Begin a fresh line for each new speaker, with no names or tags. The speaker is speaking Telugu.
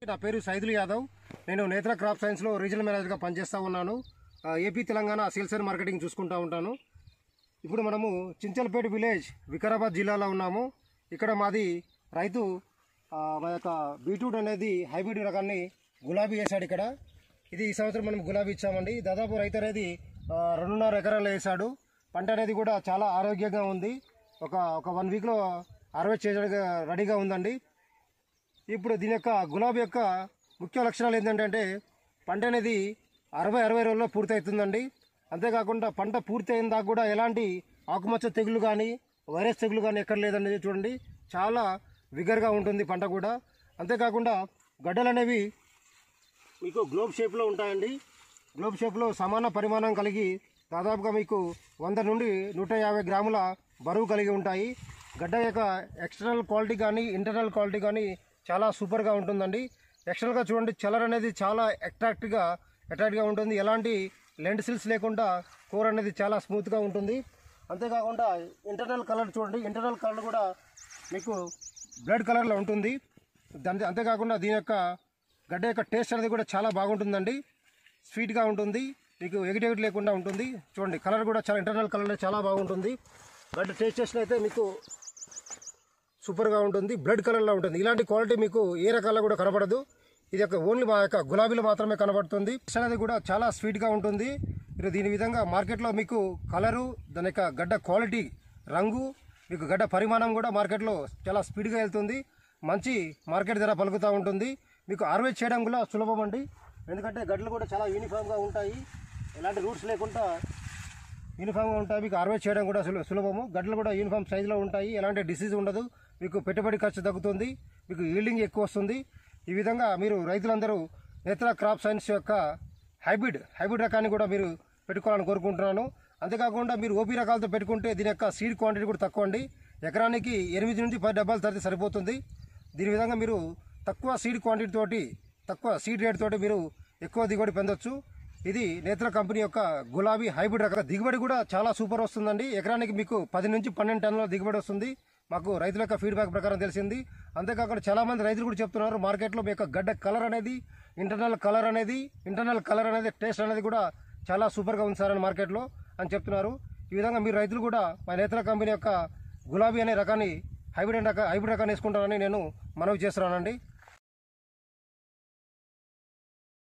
నా పేరు సైదుల్ యాదవ్. నేను నేత్ర క్రాప్ సైన్స్లో రీజనల్ మేనేజర్గా పనిచేస్తూ ఉన్నాను. AP Telangana sales and marketing చూసుకుంటూ ఉంటాను. ఇప్పుడు మనము చించల్పేట విలేజ్ వికారాబాద్ జిల్లాలో ఉన్నాము. ఇక్కడ మాది రైతు మా యొక్క బీట్రూట్ అనేది హైబ్రిడ్ రకాన్ని గులాబీ వేసాడు. ఇక్కడ ఇది ఈ సంవత్సరం మనం గులాబీ ఇచ్చామండి. దాదాపు రైతు అనేది 2.5 ఎకరాలు వేసాడు. పంట అనేది కూడా చాలా ఆరోగ్యంగా ఉంది. ఒక 1 వీక్లో హార్వెస్ట్ చేయడానికి రెడీగా ఉందండి. ఇప్పుడు దీని యొక్క గులాబీ యొక్క ముఖ్య లక్షణాలు ఏంటంటే పంట అనేది 60 రోజుల్లో పూర్తి అవుతుందండి. అంతేకాకుండా పంట పూర్తి అయిన దాకా కూడా ఎలాంటి ఆకుమచ్చ తెగులు కానీ వైరస్ తెగులు కానీ ఎక్కడ లేదండి. చూడండి, చాలా విగర్గా ఉంటుంది పంట కూడా. అంతేకాకుండా గడ్డలు అనేవి మీకు గ్లోబ్ షేప్లో ఉంటాయండి. గ్లోబ్ షేప్లో సమాన పరిమాణం కలిగి దాదాపుగా మీకు 100 నుండి 150 గ్రాముల బరువు కలిగి ఉంటాయి. గడ్డ యొక్క ఎక్స్టర్నల్ క్వాలిటీ కానీ ఇంటర్నల్ క్వాలిటీ కానీ చాలా సూపర్గా ఉంటుందండి. ఎక్స్టర్నల్గా చూడండి, కలర్ అనేది చాలా అట్రాక్ట్గా ఉంటుంది. ఎలాంటి లెంటిసిల్స్ లేకుండా కూర అనేది చాలా స్మూత్గా ఉంటుంది. అంతేకాకుండా ఇంటర్నల్ కలర్ చూడండి, ఇంటర్నల్ కలర్ కూడా మీకు బ్లడ్ కలర్లో ఉంటుంది. అంతేకాకుండా దీని యొక్క గడ్డ యొక్క టేస్ట్ అనేది కూడా చాలా బాగుంటుందండి. స్వీట్గా ఉంటుంది, మీకు ఎగిటెగిటి లేకుండా ఉంటుంది. చూడండి, కలర్ కూడా చాలా ఇంటర్నల్ కలర్ చాలా బాగుంటుంది. గడ్డ టేస్ట్ చేసినైతే మీకు సూపర్గా ఉంటుంది, బ్లడ్ కలర్లో ఉంటుంది. ఇలాంటి క్వాలిటీ మీకు ఏ రకాల్లో కూడా కనబడదు. ఇది యొక్క ఓన్లీ మా యొక్క గులాబీలో మాత్రమే కనబడుతుంది. టేస్ట్ అనేది కూడా చాలా స్వీట్గా ఉంటుంది. మీరు దీని విధంగా మార్కెట్లో మీకు కలరు, దాని యొక్క గడ్డ క్వాలిటీ, రంగు, మీకు గడ్డ పరిమాణం కూడా మార్కెట్లో చాలా స్పీడ్గా వెళ్తుంది. మంచి మార్కెట్ ధర పలుకుతూ ఉంటుంది. మీకు హార్వెస్ట్ చేయడం కూడా సులభం అండి. ఎందుకంటే గడ్డలు కూడా చాలా యూనిఫామ్గా ఉంటాయి, ఎలాంటి రూట్స్ లేకుండా యూనిఫామ్గా ఉంటాయి. మీకు హార్వెస్ట్ చేయడం కూడా సులభము. గడ్డలు కూడా యూనిఫామ్ సైజులో ఉంటాయి, ఎలాంటి డిసీజ్ ఉండదు. మీకు పెట్టుబడి ఖర్చు తగ్గుతుంది, మీకు ఈల్డింగ్ ఎక్కువ వస్తుంది. ఈ విధంగా మీరు రైతులందరూ నేత్ర క్రాప్ సైన్స్ యొక్క హైబ్రిడ్ రకాన్ని కూడా మీరు పెట్టుకోవాలని కోరుకుంటున్నాను. అంతేకాకుండా మీరు ఓపీ రకాలతో పెట్టుకుంటే దీని యొక్క సీడ్ క్వాంటిటీ కూడా తక్కువ అండి. ఎకరానికి 8 నుంచి 10 డబ్బాలు తరితే సరిపోతుంది. దీని విధంగా మీరు తక్కువ సీడ్ క్వాంటిటీ తోటి, తక్కువ సీడ్ రేట్ తోటి మీరు ఎక్కువ దిగుబడి పొందొచ్చు. ఇది నేత్ర కంపెనీ యొక్క గులాబీ హైబ్రిడ్ రకం. దిగుబడి కూడా చాలా సూపర్ వస్తుందండి. ఎకరానికి మీకు 10 నుంచి 12 టన్నుల దిగుబడి వస్తుంది. మాకు రైతుల యొక్క ఫీడ్బ్యాక్ ప్రకారం తెలిసింది. అంతేకాకుండా చాలా మంది రైతులు కూడా చెప్తున్నారు, మార్కెట్లో మీ యొక్క గడ్డ కలర్ అనేది, ఇంటర్నల్ కలర్ అనేది టేస్ట్ అనేది కూడా చాలా సూపర్గా ఉంది సార్ అని మార్కెట్లో అని చెప్తున్నారు. ఈ విధంగా మీరు రైతులు కూడా మా నేత్ర కంపెనీ యొక్క గులాబీ అనే రకాన్ని హైబ్రిడ్ రకాన్ని వేసుకుంటారని నేను మనవి చేస్తున్నానండి.